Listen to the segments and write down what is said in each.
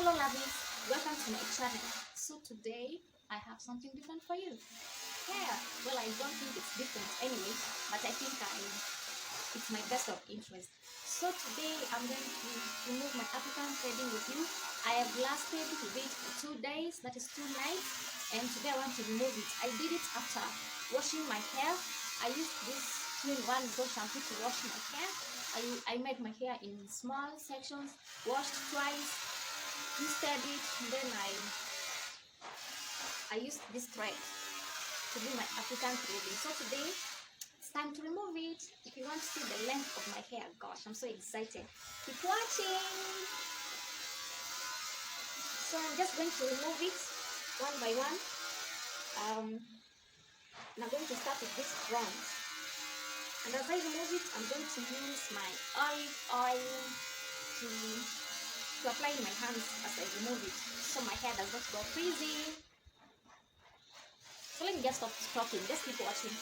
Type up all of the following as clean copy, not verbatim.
Hello lovies, welcome to my channel. So today I have something different for you. Yeah, well I don't think it's different anyway, but I think it's my best of interest. So today I'm going to remove my African threading with you. I have lasted with it for 2 days, that is 2 nights, and today I want to remove it. I did it after washing my hair. I used this 2-in-1 shampoo to wash my hair. I made my hair in small sections, washed twice, twisted it, and then I used this thread to do my African threading. So today it's time to remove it. If you want to see the length of my hair, gosh, I'm so excited. Keep watching. So I'm just going to remove it one by one. And I'm going to start with this front. And as I remove it, I'm going to use my olive oil to apply in my hands as I remove it, so my hair does not go frizzy. So let me just stop talking, just keep watching.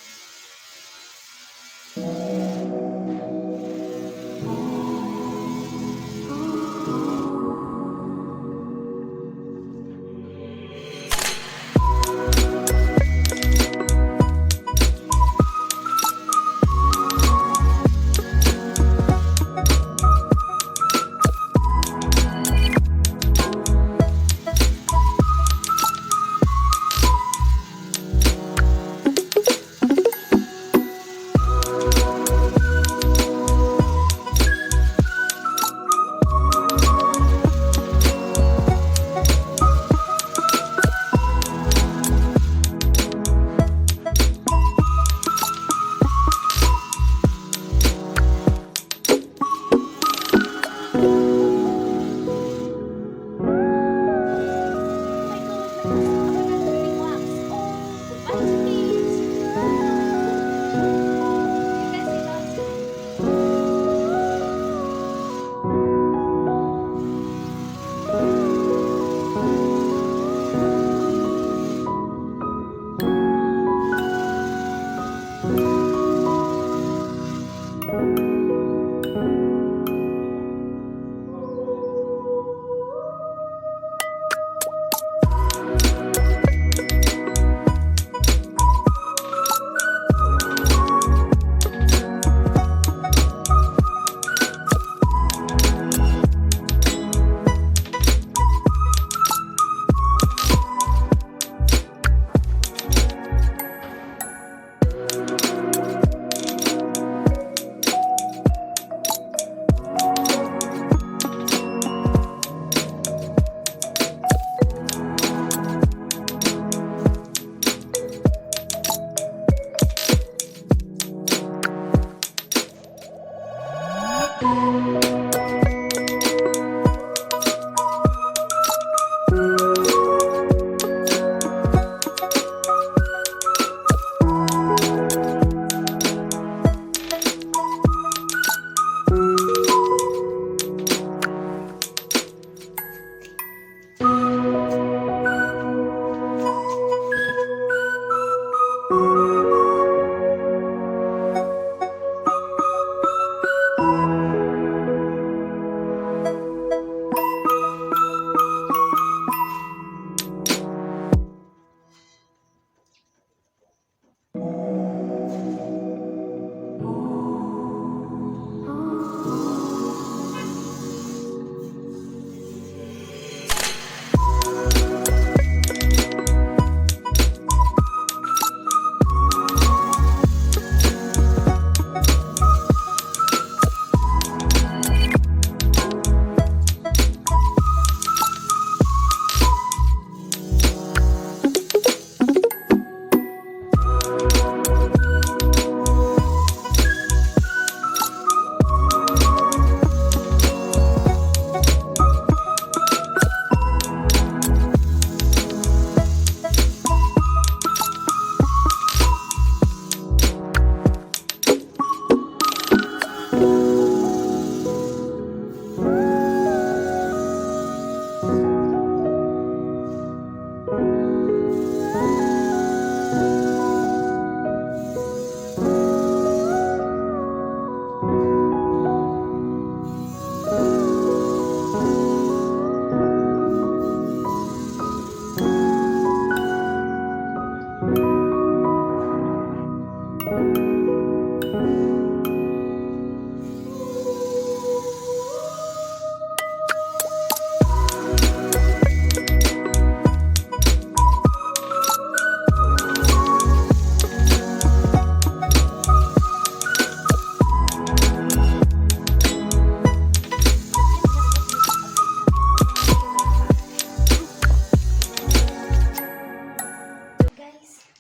Guys,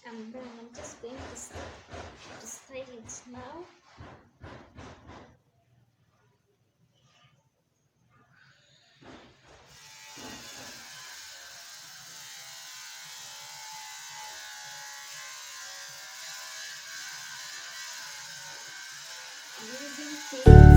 I'm done. I'm just going to style it now. Using tape.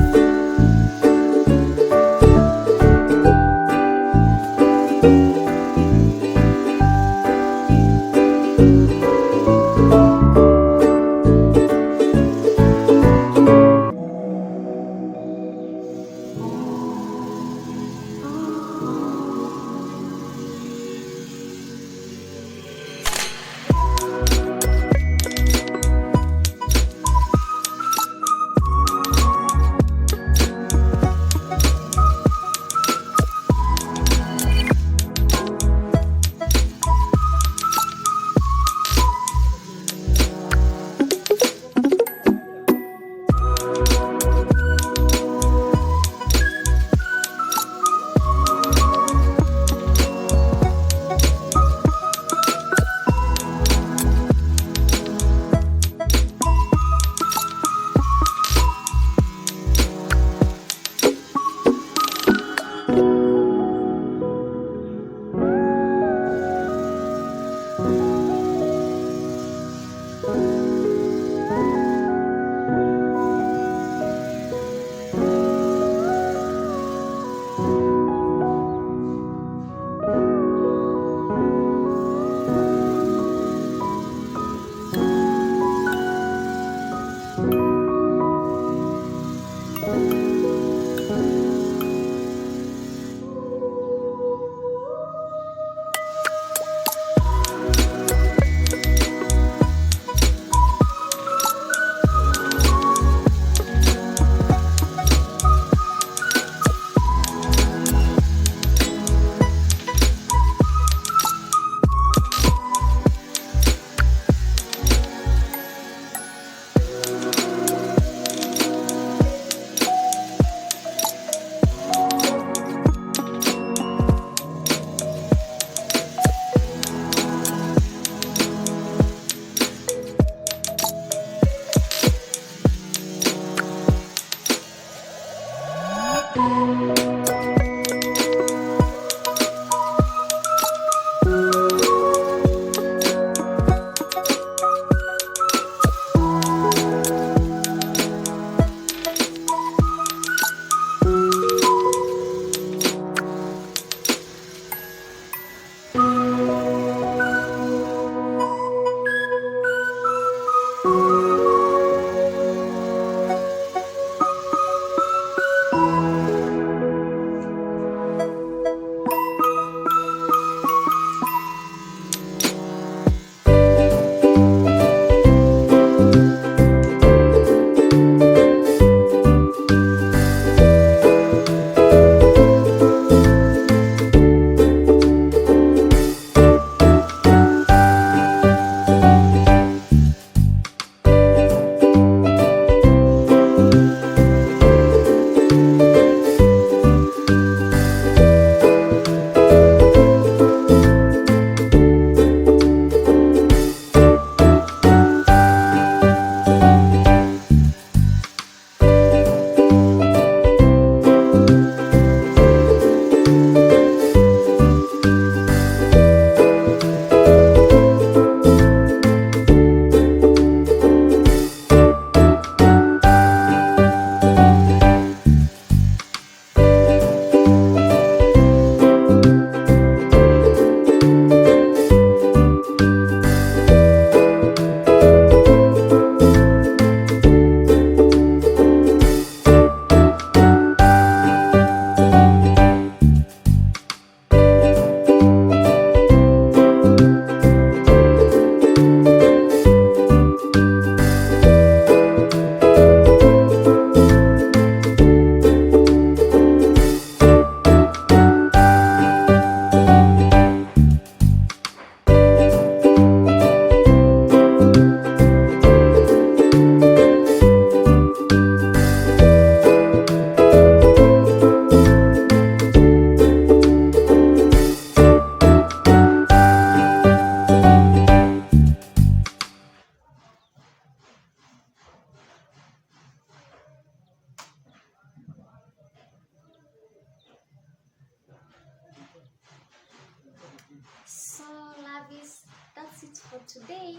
for today.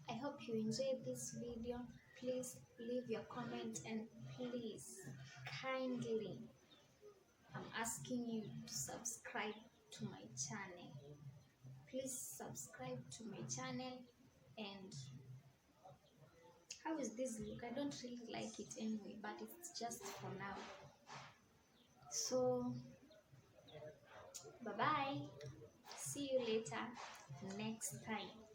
I hope you enjoyed this video. Please leave your comment, and please kindly, I'm asking you to subscribe to my channel. Please subscribe to my channel. And how is this look? I don't really like it anyway, but it's just for now. So bye bye, see you later next time.